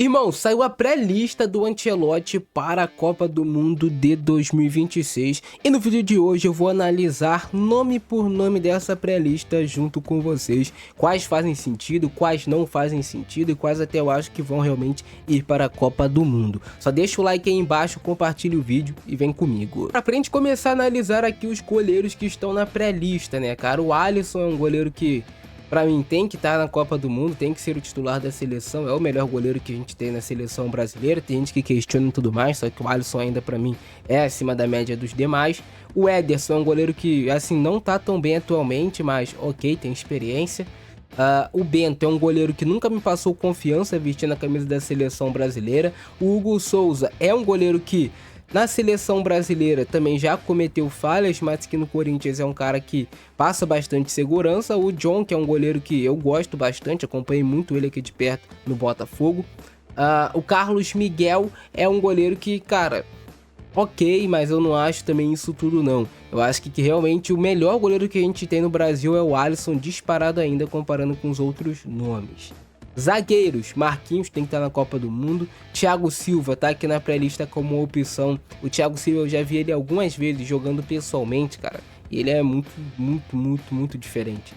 Irmão, saiu a pré-lista do Ancelotti para a Copa do Mundo de 2026 e no vídeo de hoje eu vou analisar nome por nome dessa pré-lista junto com vocês, quais fazem sentido, quais não fazem sentido e quais até eu acho que vão realmente ir para a Copa do Mundo. Só deixa o like aí embaixo, compartilha o vídeo e vem comigo. Pra gente começar a analisar aqui os goleiros que estão na pré-lista, né, cara? O Alisson é um goleiro que pra mim tem que estar na Copa do Mundo, tem que ser o titular da seleção, é o melhor goleiro que a gente tem na seleção brasileira. Tem gente que questiona e tudo mais, só que o Alisson ainda pra mim é acima da média dos demais. O Ederson é um goleiro que assim não tá tão bem atualmente, mas ok, tem experiência. O Bento é um goleiro que nunca me passou confiança vestindo a camisa da seleção brasileira. O Hugo Souza é um goleiro que na seleção brasileira também já cometeu falhas, mas que no Corinthians é um cara que passa bastante segurança. O John, que é um goleiro que eu gosto bastante, acompanhei muito ele aqui de perto no Botafogo. O Carlos Miguel é um goleiro que, cara, ok, mas eu não acho também isso tudo não. Eu acho que realmente o melhor goleiro que a gente tem no Brasil é o Alisson, disparado ainda comparando com os outros nomes. Zagueiros, Marquinhos tem que estar na Copa do Mundo. Thiago Silva tá aqui na pré-lista como opção. O Thiago Silva eu já vi ele algumas vezes jogando pessoalmente, cara. E ele é muito diferente.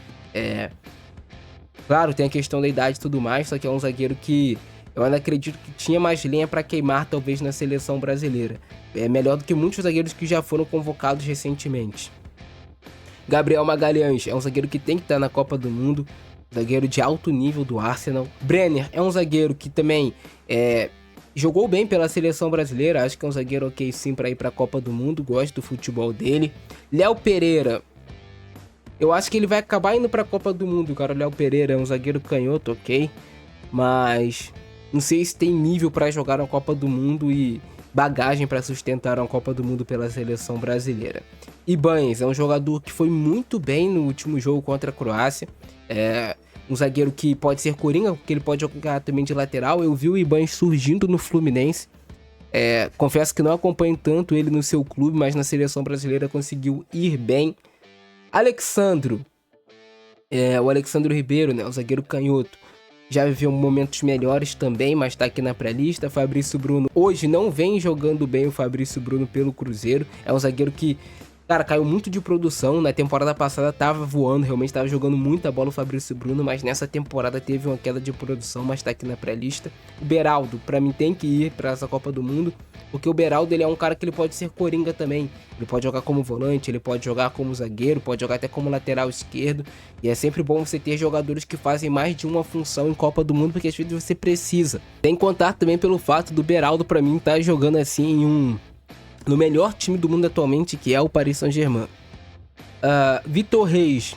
Claro, tem a questão da idade e tudo mais, só que é um zagueiro que eu ainda acredito que tinha mais lenha para queimar talvez na seleção brasileira. É melhor do que muitos zagueiros que já foram convocados recentemente. Gabriel Magalhães é um zagueiro que tem que estar na Copa do Mundo. Zagueiro de alto nível do Arsenal. Brenner é um zagueiro que também jogou bem pela seleção brasileira. Acho que é um zagueiro ok sim para ir para a Copa do Mundo. Gosto do futebol dele. Léo Pereira. Eu acho que ele vai acabar indo para a Copa do Mundo, cara. O Léo Pereira é um zagueiro canhoto, ok. Mas não sei se tem nível para jogar na Copa do Mundo e bagagem para sustentar uma Copa do Mundo pela seleção brasileira. Ibañez é um jogador que foi muito bem no último jogo contra a Croácia. Um zagueiro que pode ser coringa, porque ele pode jogar também de lateral. Eu vi o Ibañez surgindo no Fluminense. Confesso que não acompanho tanto ele no seu clube, mas na seleção brasileira conseguiu ir bem. Alexandro. O Alexandro Ribeiro, né, o zagueiro canhoto. Já viveu momentos melhores também, mas tá aqui na pré-lista. Fabrício Bruno hoje não vem jogando bem, o Fabrício Bruno pelo Cruzeiro. É um zagueiro que, cara, caiu muito de produção. Na temporada passada tava voando, realmente tava jogando muita bola o Fabrício Bruno, mas nessa temporada teve uma queda de produção, mas tá aqui na pré-lista. O Beraldo, pra mim, tem que ir pra essa Copa do Mundo, porque o Beraldo, ele é um cara que ele pode ser coringa também. Ele pode jogar como volante, ele pode jogar como zagueiro, pode jogar até como lateral esquerdo. E é sempre bom você ter jogadores que fazem mais de uma função em Copa do Mundo, porque às vezes você precisa. Tem que contar também pelo fato do Beraldo, pra mim, tá jogando assim no melhor time do mundo atualmente, que é o Paris Saint-Germain. Vitor Reis,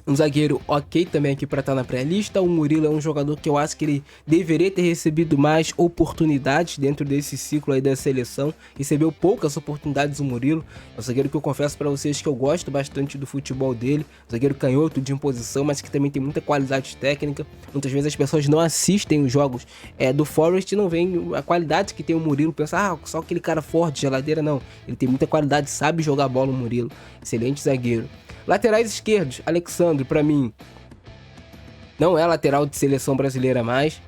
um zagueiro ok também aqui para estar na pré-lista. O Murilo é um jogador que eu acho que ele deveria ter recebido mais oportunidades dentro desse ciclo aí da seleção. Recebeu poucas oportunidades o Murilo. É um zagueiro que eu confesso para vocês que eu gosto bastante do futebol dele. Um zagueiro canhoto de imposição, mas que também tem muita qualidade técnica. Muitas vezes as pessoas não assistem os jogos do Forest e não veem a qualidade que tem o Murilo. Pensa, só aquele cara forte, geladeira. Não, ele tem muita qualidade, sabe jogar bola o Murilo. Excelente zagueiro. Laterais esquerdos, Alexandre, pra mim, não é lateral de seleção brasileira mais.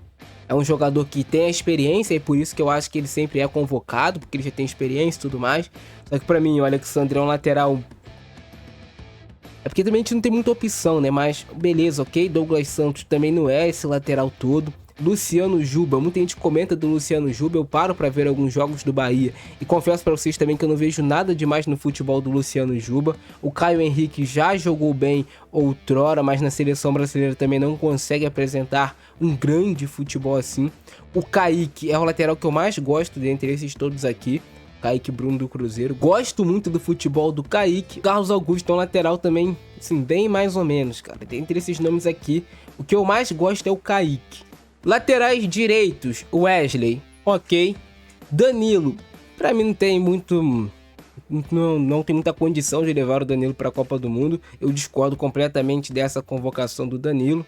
É um jogador que tem a experiência e por isso que eu acho que ele sempre é convocado, porque ele já tem experiência e tudo mais. Só que pra mim o Alexandre é um lateral... É porque também a gente não tem muita opção, né? Mas beleza, ok. Douglas Santos também não é esse lateral todo. Luciano Juba, muita gente comenta do Luciano Juba, eu paro pra ver alguns jogos do Bahia e confesso pra vocês também que eu não vejo nada demais no futebol do Luciano Juba. O Caio Henrique já jogou bem outrora, mas na seleção brasileira também não consegue apresentar um grande futebol assim. O Kaique é o lateral que eu mais gosto dentre esses todos aqui. Kaique Bruno do Cruzeiro. Gosto muito do futebol do Kaique. Carlos Augusto é um lateral também, assim, bem mais ou menos, cara. Dentre esses nomes aqui, o que eu mais gosto é o Kaique. Laterais direitos, Wesley, ok. Danilo, pra mim não tem muita condição de levar o Danilo para a Copa do Mundo. Eu discordo completamente dessa convocação do Danilo,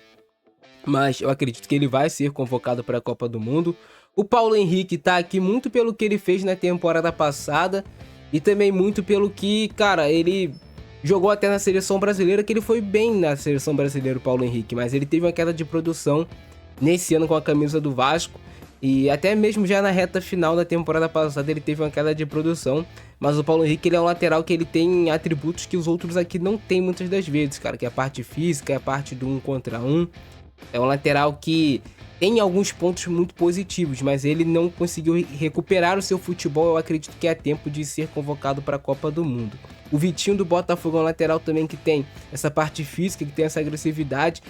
mas eu acredito que ele vai ser convocado para a Copa do Mundo. O Paulo Henrique tá aqui muito pelo que ele fez na temporada passada e também muito pelo que, cara, ele jogou até na seleção brasileira, que ele foi bem na seleção brasileira, o Paulo Henrique, mas ele teve uma queda de produção. nesse ano com a camisa do Vasco. E até mesmo já na reta final da temporada passada ele teve uma queda de produção. Mas o Paulo Henrique, ele é um lateral que ele tem atributos que os outros aqui não tem muitas das vezes, cara. Que é a parte física, é a parte do 1 contra 1. É um lateral que tem alguns pontos muito positivos, mas ele não conseguiu recuperar o seu futebol. Eu acredito que é tempo de ser convocado para a Copa do Mundo. O Vitinho do Botafogo é um lateral também que tem essa parte física, que tem essa agressividade.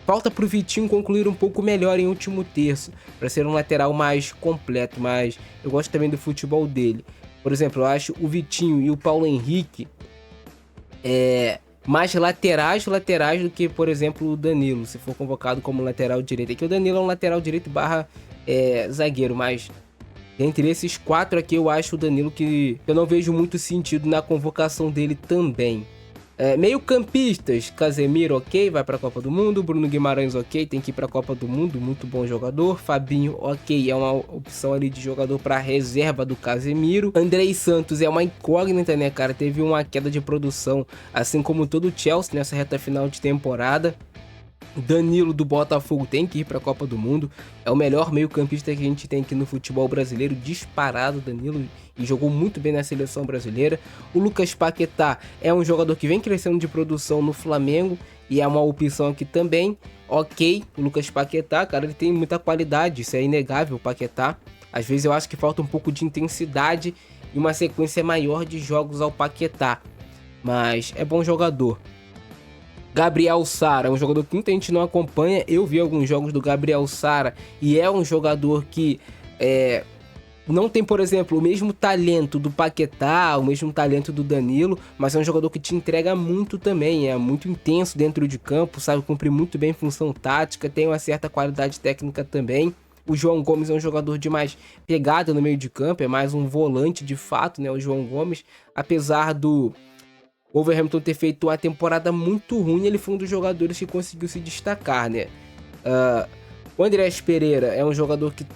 Falta pro Vitinho concluir um pouco melhor em último terço, para ser um lateral mais completo, mas eu gosto também do futebol dele. Por exemplo, eu acho o Vitinho e o Paulo Henrique mais laterais do que, por exemplo, o Danilo, se for convocado como lateral direito. É que o Danilo é um lateral direito barra zagueiro, mas entre esses 4 aqui eu acho o Danilo que eu não vejo muito sentido na convocação dele também. Meio campistas, Casemiro ok, vai pra Copa do Mundo. Bruno Guimarães ok, tem que ir pra Copa do Mundo, muito bom jogador. Fabinho ok, é uma opção ali de jogador pra reserva do Casemiro. Andrei Santos é uma incógnita, né, cara, teve uma queda de produção, assim como todo o Chelsea nessa reta final de temporada. Danilo do Botafogo tem que ir para a Copa do Mundo, é o melhor meio campista que a gente tem aqui no futebol brasileiro, disparado Danilo, e jogou muito bem na seleção brasileira. O Lucas Paquetá é um jogador que vem crescendo de produção no Flamengo e é uma opção aqui também, ok. O Lucas Paquetá, cara, ele tem muita qualidade, isso é inegável. O Paquetá, às vezes eu acho que falta um pouco de intensidade e uma sequência maior de jogos ao Paquetá, mas é bom jogador. Gabriel Sara é um jogador que muita gente não acompanha. Eu vi alguns jogos do Gabriel Sara e é um jogador que não tem, por exemplo, o mesmo talento do Paquetá, o mesmo talento do Danilo, mas é um jogador que te entrega muito também, é muito intenso dentro de campo, sabe cumprir muito bem função tática, tem uma certa qualidade técnica também. O João Gomes é um jogador de mais pegada no meio de campo, é mais um volante de fato, né? O João Gomes, apesar do Wolverhampton ter feito uma temporada muito ruim, ele foi um dos jogadores que conseguiu se destacar, né? O Andrés Pereira é um jogador que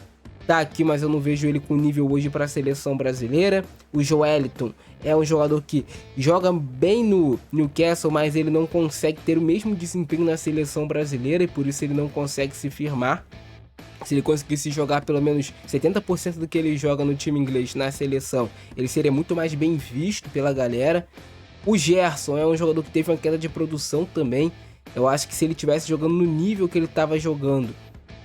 tá aqui, mas eu não vejo ele com nível hoje para a seleção brasileira. O Joelinton é um jogador que joga bem no Newcastle, mas ele não consegue ter o mesmo desempenho na seleção brasileira e por isso ele não consegue se firmar. Se ele conseguisse jogar pelo menos 70% do que ele joga no time inglês na seleção, ele seria muito mais bem visto pela galera. O Gerson é um jogador que teve uma queda de produção também. Eu acho que se ele tivesse jogando no nível que ele estava jogando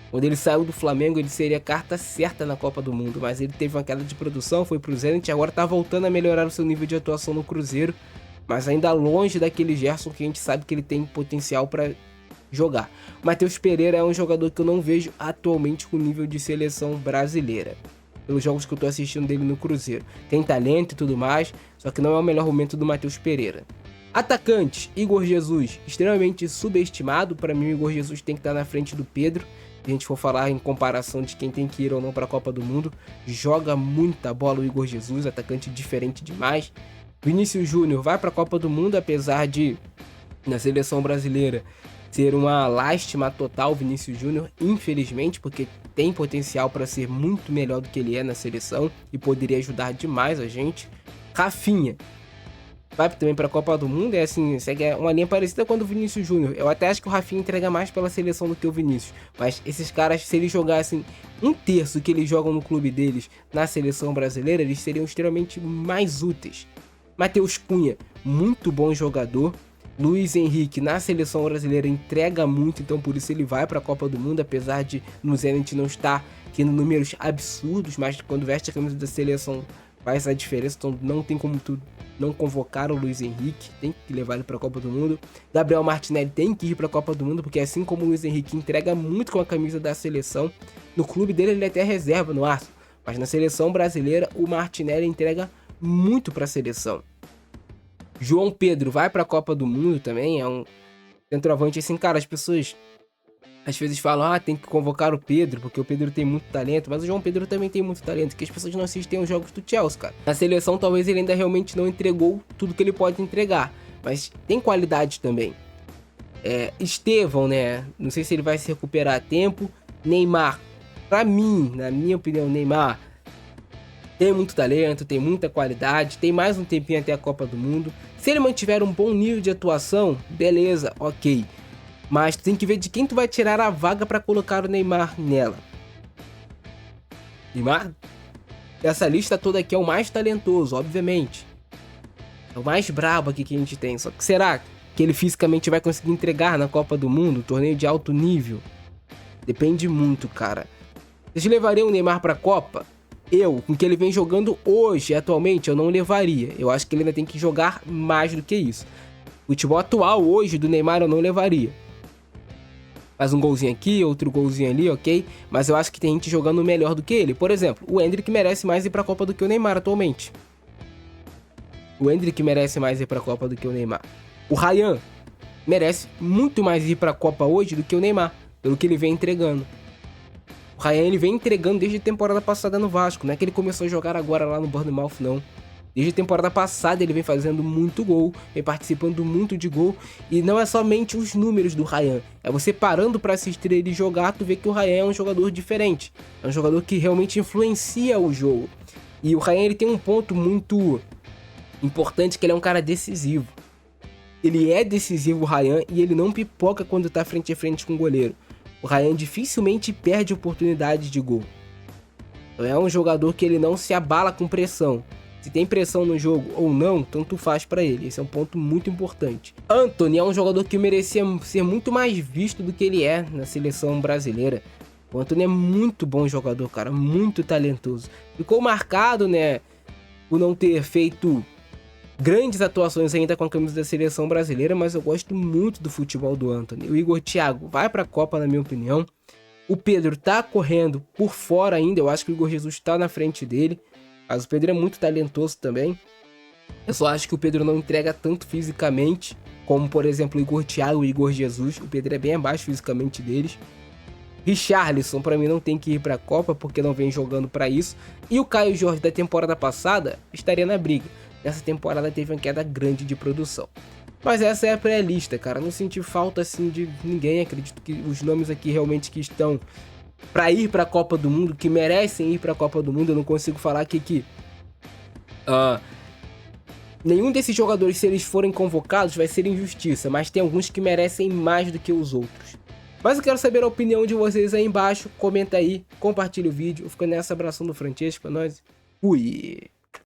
quando ele saiu do Flamengo, ele seria carta certa na Copa do Mundo. Mas ele teve uma queda de produção, foi pro Zenit, agora tá voltando a melhorar o seu nível de atuação no Cruzeiro, mas ainda longe daquele Gerson que a gente sabe que ele tem potencial para jogar. O Matheus Pereira é um jogador que eu não vejo atualmente com nível de seleção brasileira, pelos jogos que eu tô assistindo dele no Cruzeiro. Tem talento e tudo mais, só que não é o melhor momento do Matheus Pereira. Atacante, Igor Jesus, extremamente subestimado. Para mim, o Igor Jesus tem que estar na frente do Pedro. Se a gente for falar em comparação de quem tem que ir ou não para a Copa do Mundo, joga muita bola o Igor Jesus, atacante diferente demais. Vinícius Júnior vai para a Copa do Mundo, apesar de, na seleção brasileira, ser uma lástima total. Vinícius Júnior, infelizmente, porque tem potencial para ser muito melhor do que ele é na seleção e poderia ajudar demais a gente. Rafinha vai também para a Copa do Mundo, assim, segue uma linha parecida com a do Vinícius Júnior. Eu até acho que o Rafinha entrega mais pela seleção do que o Vinícius, mas esses caras, se eles jogassem um terço que eles jogam no clube deles na seleção brasileira, eles seriam extremamente mais úteis. Matheus Cunha, muito bom jogador. Luiz Henrique na seleção brasileira entrega muito, então por isso ele vai para a Copa do Mundo, apesar de no Zenit não estar tendo números absurdos, mas quando veste a camisa da seleção faz a diferença, então não tem como tu não convocar o Luiz Henrique, tem que levar ele para a Copa do Mundo. Gabriel Martinelli tem que ir para a Copa do Mundo, porque assim como o Luiz Henrique entrega muito com a camisa da seleção, no clube dele ele até reserva no Arsenal, mas na seleção brasileira o Martinelli entrega muito para a seleção. João Pedro vai para a Copa do Mundo também, é um centroavante assim, cara, as pessoas às vezes falam, tem que convocar o Pedro, porque o Pedro tem muito talento, mas o João Pedro também tem muito talento, que as pessoas não assistem os jogos do Chelsea, cara. Na seleção talvez ele ainda realmente não entregou tudo que ele pode entregar, mas tem qualidade também. Estevão, né, não sei se ele vai se recuperar a tempo. Neymar, pra mim, na minha opinião, Neymar tem muito talento, tem muita qualidade, tem mais um tempinho até a Copa do Mundo. Se ele mantiver um bom nível de atuação, beleza, ok. Mas tu tem que ver de quem tu vai tirar a vaga pra colocar o Neymar nela. Neymar, essa lista toda aqui é o mais talentoso, obviamente. É o mais brabo aqui que a gente tem. Só que será que ele fisicamente vai conseguir entregar na Copa do Mundo? Torneio de alto nível? Depende muito, cara. Vocês levariam o Neymar pra Copa? Eu, com o que ele vem jogando hoje, atualmente, eu não levaria. Eu acho que ele ainda tem que jogar mais do que isso. O futebol atual hoje do Neymar eu não levaria. Faz um golzinho aqui, outro golzinho ali, ok? Mas eu acho que tem gente jogando melhor do que ele. Por exemplo, o Endrick merece mais ir pra Copa do que o Neymar atualmente. O Endrick merece mais ir pra Copa do que o Neymar. O Ryan merece muito mais ir pra Copa hoje do que o Neymar, pelo que ele vem entregando. O Ryan ele vem entregando desde a temporada passada no Vasco. Não é que ele começou a jogar agora lá no Bournemouth, não. Desde a temporada passada ele vem fazendo muito gol, vem participando muito de gol. E não é somente os números do Ryan. É você parando para assistir ele jogar, tu vê que o Ryan é um jogador diferente. É um jogador que realmente influencia o jogo. E o Ryan ele tem um ponto muito importante, que ele é um cara decisivo. Ele é decisivo, o Ryan, e ele não pipoca quando tá frente a frente com o goleiro. O Ryan dificilmente perde oportunidades de gol. É um jogador que ele não se abala com pressão. Se tem pressão no jogo ou não, tanto faz pra ele. Esse é um ponto muito importante. Antony é um jogador que merecia ser muito mais visto do que ele é na seleção brasileira. O Antony é muito bom jogador, cara, muito talentoso. Ficou marcado, né, por não ter feito grandes atuações ainda com a camisa da seleção brasileira, mas eu gosto muito do futebol do Antony. O Igor Thiago vai pra Copa, na minha opinião. O Pedro tá correndo por fora ainda, eu acho que o Igor Jesus tá na frente dele. Mas o Pedro é muito talentoso também. Eu só acho que o Pedro não entrega tanto fisicamente como, por exemplo, o Igor Thiago e o Igor Jesus. O Pedro é bem abaixo fisicamente deles. Richarlison, pra mim, não tem que ir pra Copa porque não vem jogando pra isso. E o Caio Jorge da temporada passada estaria na briga. Nessa temporada teve uma queda grande de produção. Mas essa é a pré-lista, cara. Não senti falta assim de ninguém. Acredito que os nomes aqui realmente que estão pra ir pra Copa do Mundo, que merecem ir pra Copa do Mundo, eu não consigo falar aqui que nenhum desses jogadores, se eles forem convocados, vai ser injustiça, mas tem alguns que merecem mais do que os outros. Mas eu quero saber a opinião de vocês aí embaixo, comenta aí, compartilha o vídeo. Eu fico nessa, abração do Francesco, pra nós. Fui!